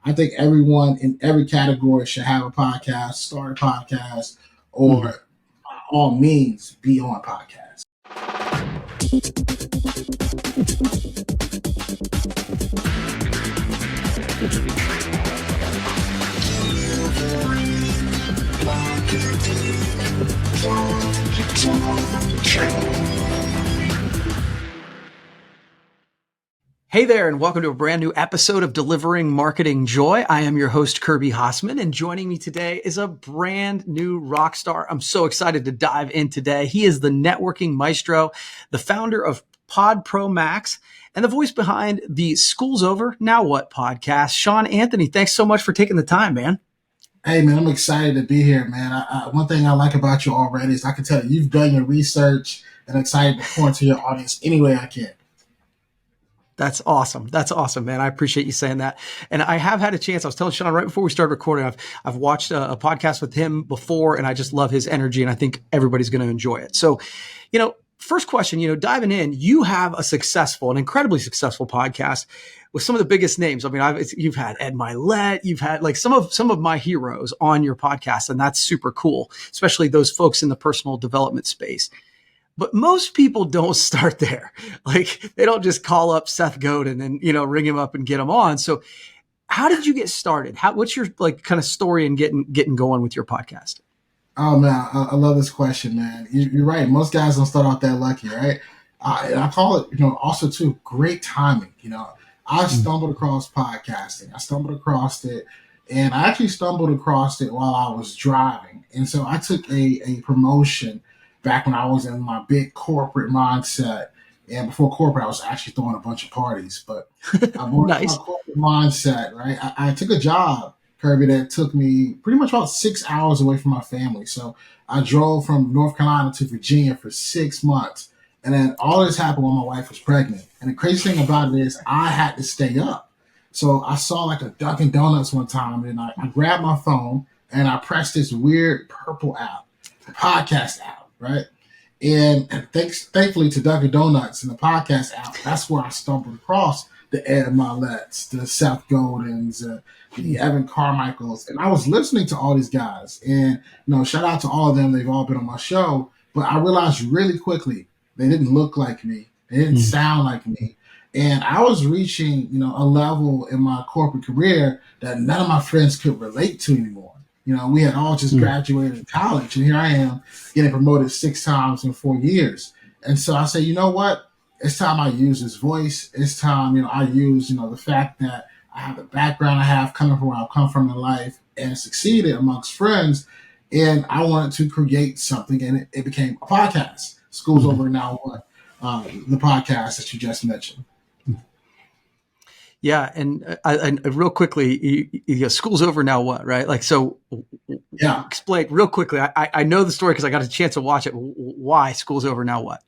I think everyone in every category should have a podcast, start a podcast, or Mhm. by all means be on a podcast. Hey there, and welcome to a brand new episode of Delivering Marketing Joy. I am your host, Kirby Hassman, and joining me today is a brand new rock star. I'm so excited to dive in today. He is the networking maestro, the founder of Pod Pro Max, and the voice behind the School's Over, Now What podcast. Shawn Anthony, thanks so much for taking the time, man. Hey, man, I'm excited to be here, man. One thing I like about you already is I can tell you've done your research and excited to pour into your audience any way I can. That's awesome. That's awesome, man. I appreciate you saying that. And I have had a chance. I was telling Shawn right before we started recording, I've watched a podcast with him before, and I just love his energy, and I think everybody's going to enjoy it. So, first question, diving in, you have an incredibly successful podcast with some of the biggest names. I mean, you've had Ed Milet, you've had like some of my heroes on your podcast, and that's super cool, especially those folks in the personal development space. But most people don't start there. Like they don't just call up Seth Godin and, ring him up and get him on. So how did you get started? What's your kind of story in getting going with your podcast? Oh, man, I love this question, man. You're right. Most guys don't start out that lucky, right? And I call it, also too, great timing. I stumbled across podcasting. I stumbled across it, and I actually stumbled across it while I was driving. And so I took a promotion back when I was in my big corporate mindset. And before corporate, I was actually throwing a bunch of parties. But I was Nice. in my corporate mindset, right? I took a job, Kirby, that took me pretty much about 6 hours away from my family. So I drove from North Carolina to Virginia for 6 months. And then all this happened when my wife was pregnant. And the crazy thing about it is I had to stay up. So I saw like a Dunkin' Donuts one time, and I grabbed my phone and I pressed this weird purple app, the podcast app. Right. And thankfully to Dunkin' Donuts and the podcast app, that's where I stumbled across the Ed Milets, the Seth Godins, the Evan Carmichaels. And I was listening to all these guys. And, shout out to all of them. They've all been on my show. But I realized really quickly they didn't look like me. They didn't sound like me. And I was reaching, a level in my corporate career that none of my friends could relate to anymore. We had all just graduated college, and here I am getting promoted 6 times in 4 years. And so I say, you know what? It's time I use this voice. It's time, I use, the fact that I have the background I have coming from where I've come from in life and succeeded amongst friends. And I wanted to create something, and it became a podcast. School's Over Now What? The podcast that you just mentioned. Yeah. And real quickly, School's Over Now What, right? Like, so Yeah. Explain real quickly. I know the story because I got a chance to watch it. Why School's Over Now What?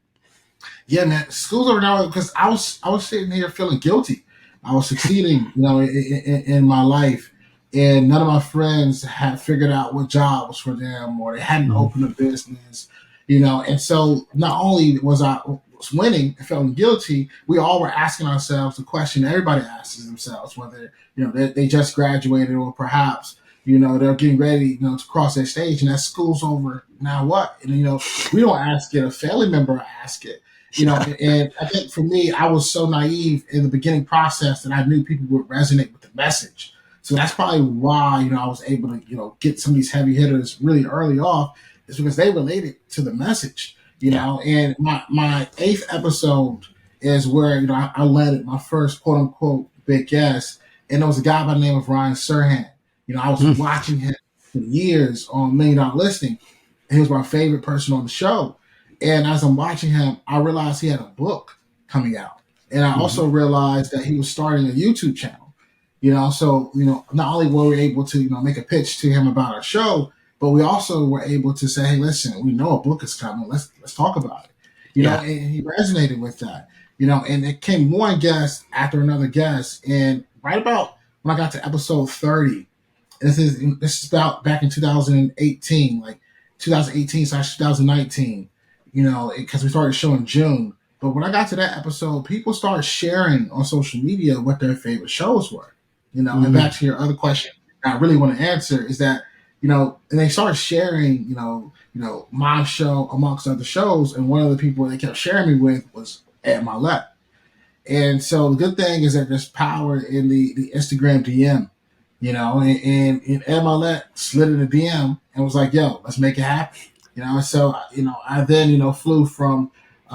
Yeah, man. School's Over Now because I was sitting here feeling guilty. I was succeeding, in my life, and none of my friends had figured out what job was for them, or they hadn't opened a business, And so not only was I winning and feeling guilty, we all were asking ourselves the question everybody asks themselves, whether they just graduated or perhaps they're getting ready to cross that stage, and that school's over, now what? And we don't ask it, a family member ask it. And I think for me, I was so naive in the beginning process that I knew people would resonate with the message. So that's probably why I was able to get some of these heavy hitters really early off, is because they related to the message. And my 8th episode is where, I landed my first quote unquote big guest. And it was a guy by the name of Ryan Serhant. I was watching him for years on $1 Million Listing. And he was my favorite person on the show. And as I'm watching him, I realized he had a book coming out. And I also realized that he was starting a YouTube channel. So, not only were we able to, make a pitch to him about our show, but we also were able to say, hey, listen, we know a book is coming. Let's talk about it. And he resonated with that. And it came one guest after another guest. And right about when I got to episode 30, this is about back in 2018, like 2018/2019, because we started the show in June. But when I got to that episode, people started sharing on social media what their favorite shows were. And back to your other question, I really want to answer is that, and they started sharing, my show amongst other shows, and one of the people they kept sharing me with was Ed Milet. And so the good thing is that there's power in the Instagram DM, and Ed Milet slid in the DM and was like, yo, let's make it happen. So, I then, flew from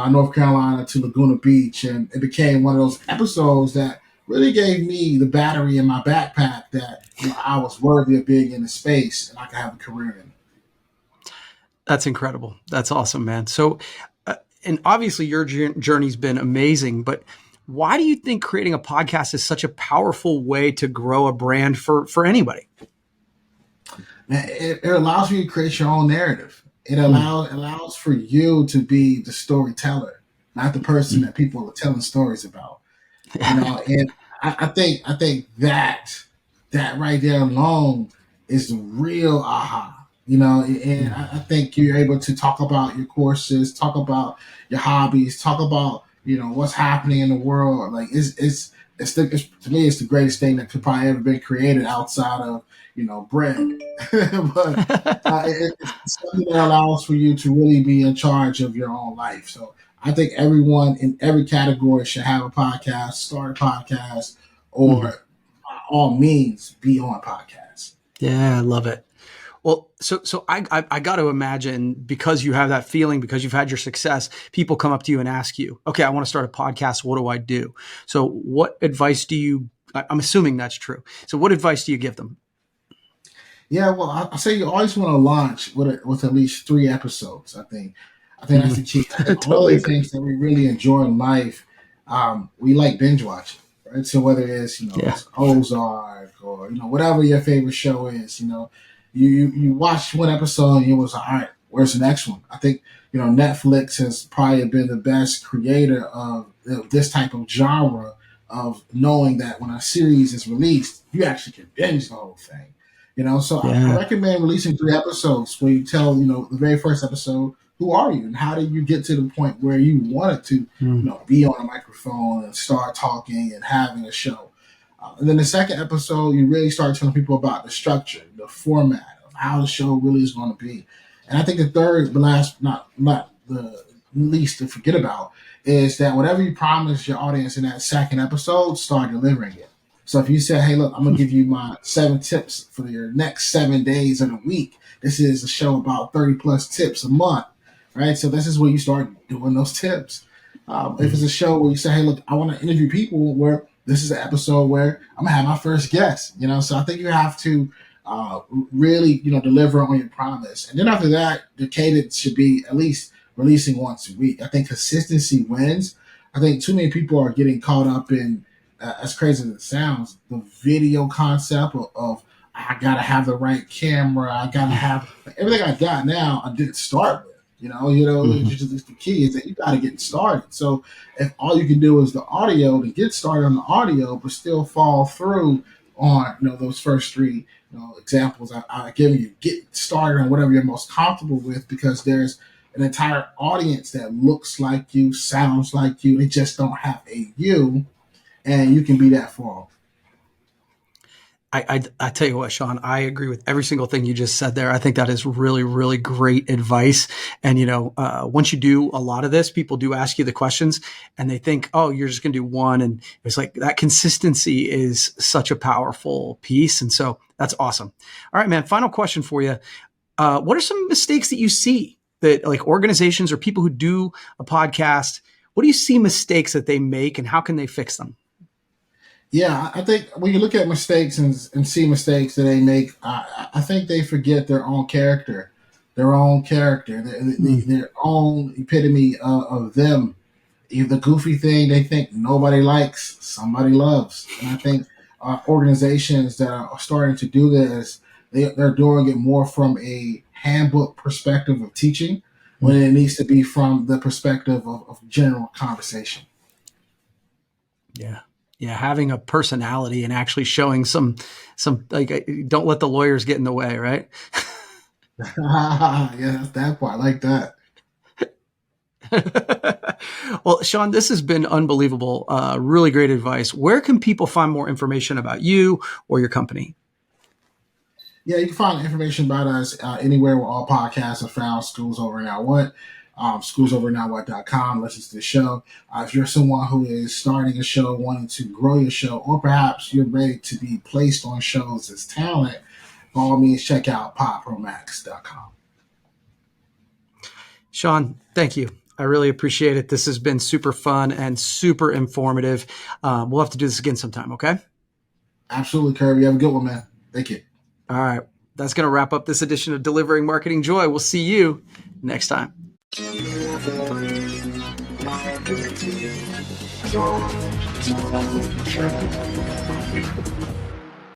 North Carolina to Laguna Beach, and it became one of those episodes that really gave me the battery in my backpack that I was worthy of being in the space and I could have a career in. That's incredible. That's awesome, man. So, and obviously your journey's been amazing, but why do you think creating a podcast is such a powerful way to grow a brand for anybody? Man, it allows you to create your own narrative. It allows for you to be the storyteller, not the person that people are telling stories about. And I think that right there alone is the real aha. And I think you're able to talk about your courses, talk about your hobbies, talk about what's happening in the world. Like to me, it's the greatest thing that could probably ever been created outside of bread. But it's something that allows for you to really be in charge of your own life. So I think everyone in every category should have a podcast, start a podcast, or by all means be on a podcast. Yeah, I love it. Well, so I got to imagine, because you have that feeling, because you've had your success, people come up to you and ask you, okay, I want to start a podcast. What do I do? So what advice I'm assuming that's true. So what advice do you give them? Yeah, well, I say you always want to launch with at least 3 episodes. I think that's the key. One of the things that we really enjoy in life, we like binge watching, right? So whether it's it's Ozark or whatever your favorite show is, you watch one episode and you was like, all right, where's the next one? I think Netflix has probably been the best creator of this type of genre of knowing that when a series is released, you actually can binge the whole thing. So I recommend releasing 3 episodes where you tell, the very first episode, who are you and how did you get to the point where you wanted to, be on a microphone and start talking and having a show. And then the second episode, you really start telling people about the structure, the format of how the show really is going to be. And I think the third, but last, not the least to forget about, is that whatever you promise your audience in that second episode, start delivering it. So if you say, hey, look, I'm going to give you my 7 tips for your next 7 days of the week. This is a show about 30 plus tips a month, right? So this is where you start doing those tips. If it's a show where you say, hey, look, I want to interview people, where this is an episode where I'm going to have my first guest, So I think you have to really, deliver on your promise. And then after that, the cadence should be at least releasing once a week. I think consistency wins. I think too many people are getting caught up in, as crazy as it sounds, the video concept of I gotta have the right camera. I gotta have everything I got now. I didn't start with. Just the key is that you gotta get started. So if all you can do is the audio, to get started on the audio, but still fall through on those first 3 examples I give you, get started on whatever you're most comfortable with, because there's an entire audience that looks like you, sounds like you. They just don't have a you. And you can be that for them. I tell you what, Shawn, I agree with every single thing you just said there. I think that is really, really great advice. And, once you do a lot of this, people do ask you the questions and they think, oh, you're just going to do one. And it's like that consistency is such a powerful piece. And so that's awesome. All right, man. Final question for you. What are some mistakes that you see that like organizations or people who do a podcast, what do you see mistakes that they make and how can they fix them? Yeah, I think when you look at mistakes and see mistakes that they make, I think they forget their own character, their own epitome of them. If the goofy thing they think nobody likes, somebody loves. And I think organizations that are starting to do this, they're doing it more from a handbook perspective of teaching when it needs to be from the perspective of general conversation. Yeah. Yeah, having a personality and actually showing some like, don't let the lawyers get in the way, right? Yeah, that's that part. I like that. Well, Shawn, this has been unbelievable. Really great advice. Where can people find more information about you or your company? Yeah, you can find information about us anywhere where all podcasts are found. Schools Over Now What, schoolsovernowwhat.com. Listen to the show. If you're someone who is starting a show, wanting to grow your show, or perhaps you're ready to be placed on shows as talent, by all means, check out podpromax.com. Shawn, thank you. I really appreciate it. This has been super fun and super informative. We'll have to do this again sometime, okay? Absolutely, Kirby. Have a good one, man. Thank you. All right. That's going to wrap up this edition of Delivering Marketing Joy. We'll see you next time.